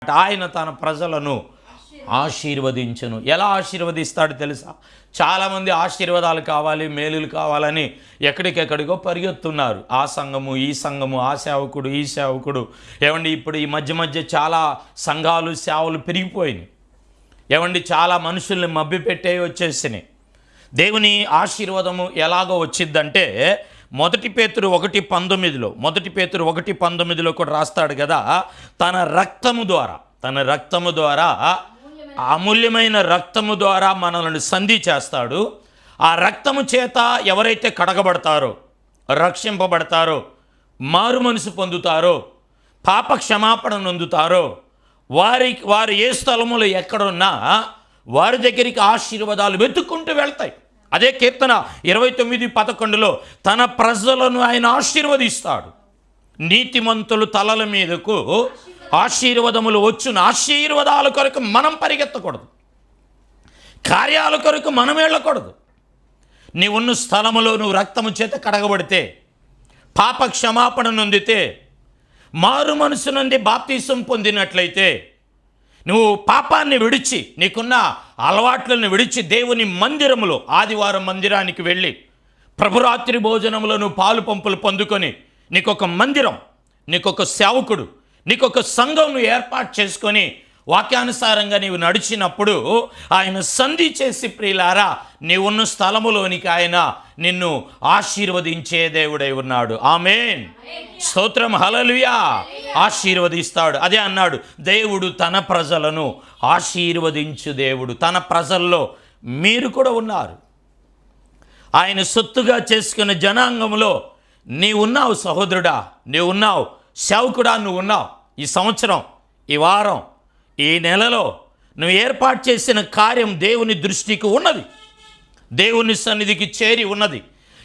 ఆయన తన ప్రజలను ఆశీర్వదించును. ఎలా ఆశీర్వదిస్తాడు తెలుసా? చాలామంది ఆశీర్వాదాలు కావాలి, మేలులు కావాలని ఎక్కడికెక్కడికో పరిగెత్తున్నారు. ఆ సంఘము, ఈ సంఘము, ఆ సేవకుడు, ఈ సేవకుడు. ఏమండి, ఇప్పుడు ఈ మధ్య చాలా సంఘాలు, సేవలు పెరిగిపోయినాయి. ఏమండి, చాలా మనుషుల్ని మభ్యపెట్టే వచ్చేసినాయి. దేవుని ఆశీర్వాదము ఎలాగో వచ్చిద్దంటే మొదటి పేతురు 1:19 కూడా రాస్తాడు కదా, తన రక్తము ద్వారా అమూల్యమైన రక్తము ద్వారా మనల్ని సంధి చేస్తాడు. ఆ రక్తము చేత ఎవరైతే కడగబడతారో, రక్షింపబడతారో, మారు మనసు పొందుతారో, పాప క్షమాపణ నొందుతారో వారు ఏ స్థలములో ఎక్కడున్నా వారి దగ్గరికి ఆశీర్వాదాలు వెతుక్కుంటూ వెళ్తాయి. అదే కీర్తన 29:11 తన ప్రజలను ఆయన ఆశీర్వదిస్తాడు. నీతిమంతులు తలల మీదకు ఆశీర్వాదములు వచ్చును. ఆశీర్వాదాల కొరకు మనం పరిగెత్తకూడదు, కార్యాల కొరకు మనం వెళ్ళకూడదు. నీవున్న స్థలములో నువ్వు రక్తము చేత కడగబడితే, పాప క్షమాపణ నొందితే, మారు మనసు నుండి బాప్తీసం పొందినట్లయితే, నువ్వు పాపాన్ని విడిచి, నీకున్న అలవాట్లను విడిచి దేవుని మందిరములో ఆదివారం మందిరానికి వెళ్ళి ప్రభురాత్రి భోజనంలో నువ్వు పాలు పంపులు పొందుకొని నీకొక మందిరం, నీకొక సేవకుడు, నీకొక సంఘం నువ్వు ఏర్పాటు చేసుకొని వాక్యానుసారంగా నీవు నడిచినప్పుడు ఆయన సంధి చేసి, ప్రియులారా, నీవున్న స్థలములోనికి ఆయన నిన్ను ఆశీర్వదించే దేవుడై ఉన్నాడు. ఆమేన్, స్తోత్రం, హల్లెలూయా. ఆశీర్వదిస్తాడు. అదే అన్నాడు, దేవుడు తన ప్రజలను ఆశీర్వదించు దేవుడు. తన ప్రజల్లో మీరు కూడా ఉన్నారు. ఆయన సొత్తుగా చేసుకున్న జనాంగంలో నీవున్నావు సహోదరుడా, నీవున్నావు సేవకుడా, నువ్వు ఉన్నావు. ఈ సంవత్సరం, ఈ వారం, ఈ నెలలో నువ్వు ఏర్పాటు చేసిన కార్యం దేవుని దృష్టికి ఉన్నది, దేవుని సన్నిధికి చేరి ఉన్నది.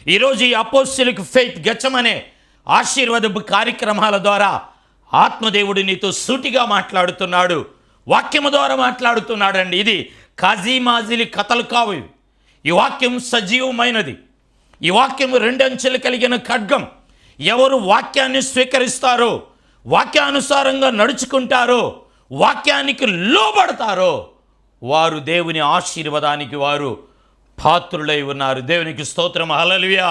ఈరోజు ఈ అపోస్తలిక్ ఫెయిత్ గెచ్చమనే ఆశీర్వాదపు కార్యక్రమాల ద్వారా ఆత్మదేవుడు నీతో సూటిగా మాట్లాడుతున్నాడు, వాక్యము ద్వారా మాట్లాడుతున్నాడండి. ఇది కాజీమాజిలి కథలు కావు. ఈ వాక్యం సజీవమైనది. ఈ వాక్యం 2 అంచెలు కలిగిన ఖడ్గం. ఎవరు వాక్యాన్ని స్వీకరిస్తారో, వాక్యానుసారంగా నడుచుకుంటారో, వాక్యానికి లోబడతారో వారు దేవుని ఆశీర్వాదానికి వారు పాత్రులై ఉన్నారు. దేవునికి స్తోత్రం, హల్లెలూయా.